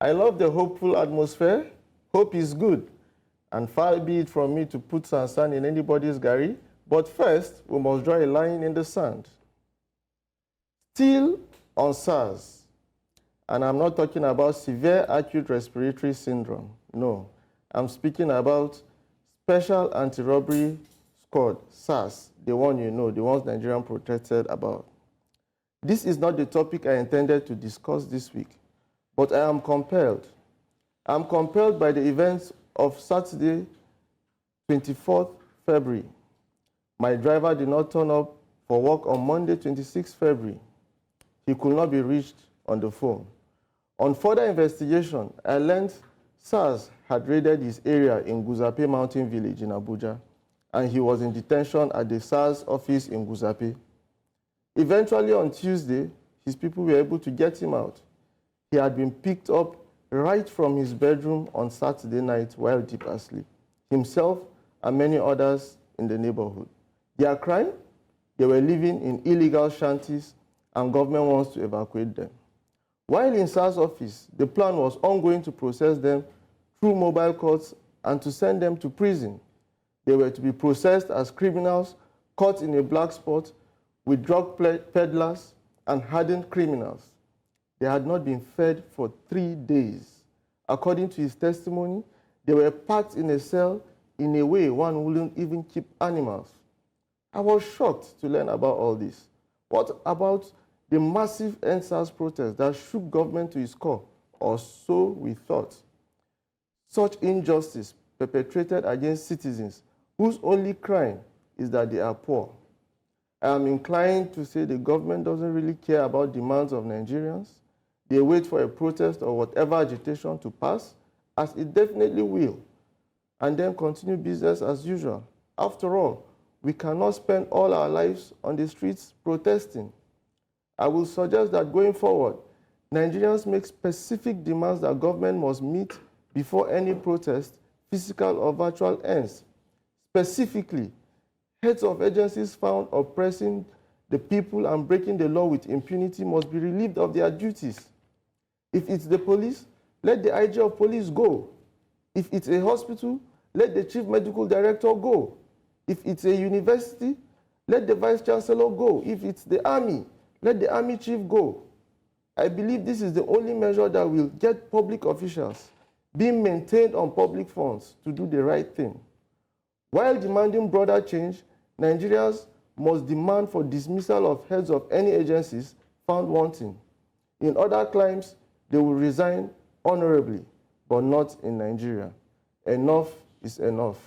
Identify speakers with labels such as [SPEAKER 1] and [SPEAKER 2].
[SPEAKER 1] I love the hopeful atmosphere. Hope is good, and far be it from me to put sand in anybody's garri, but first, we must draw a line in the sand. Still on SARS, and I'm not talking about severe acute respiratory syndrome. No, I'm speaking about Special Anti-Robbery Squad, SARS, the one you know, the ones Nigerians protested about. This is not the topic I intended to discuss this week, but I am compelled. I'm compelled by the events of Saturday, 24th February. My driver did not turn up for work on Monday, 26th February. He could not be reached on the phone. On further investigation, I learned SARS had raided his area in Guzape Mountain Village in Abuja, and he was in detention at the SARS office in Guzape. Eventually, on Tuesday, his people were able to get him out. He had been picked up right from his bedroom on Saturday night while deep asleep, himself and many others in the neighborhood. Their crime? They were living in illegal shanties, and government wants to evacuate them. While in SARS office, the plan was ongoing to process them through mobile courts and to send them to prison. They were to be processed as criminals caught in a black spot with drug peddlers and hardened criminals. They had not been fed for 3 days. According to his testimony, they were packed in a cell in a way one wouldn't even keep animals. I was shocked to learn about all this. What about the massive end-SARS protest that shook government to its core, or so we thought? Such injustice perpetrated against citizens whose only crime is that they are poor. I am inclined to say the government doesn't really care about demands of Nigerians. They wait for a protest or whatever agitation to pass, as it definitely will, and then continue business as usual. After all, we cannot spend all our lives on the streets protesting. I will suggest that going forward, Nigerians make specific demands that government must meet before any protest, physical or virtual, ends. Specifically, heads of agencies found oppressing the people and breaking the law with impunity must be relieved of their duties. If it's the police, let the IG of police go. If it's a hospital, let the chief medical director go. If it's a university, let the vice chancellor go. If it's the army, let the army chief go. I believe this is the only measure that will get public officials being maintained on public funds to do the right thing. While demanding broader change, Nigerians must demand for dismissal of heads of any agencies found wanting. In other climes, they will resign honorably, but not in Nigeria. Enough is enough.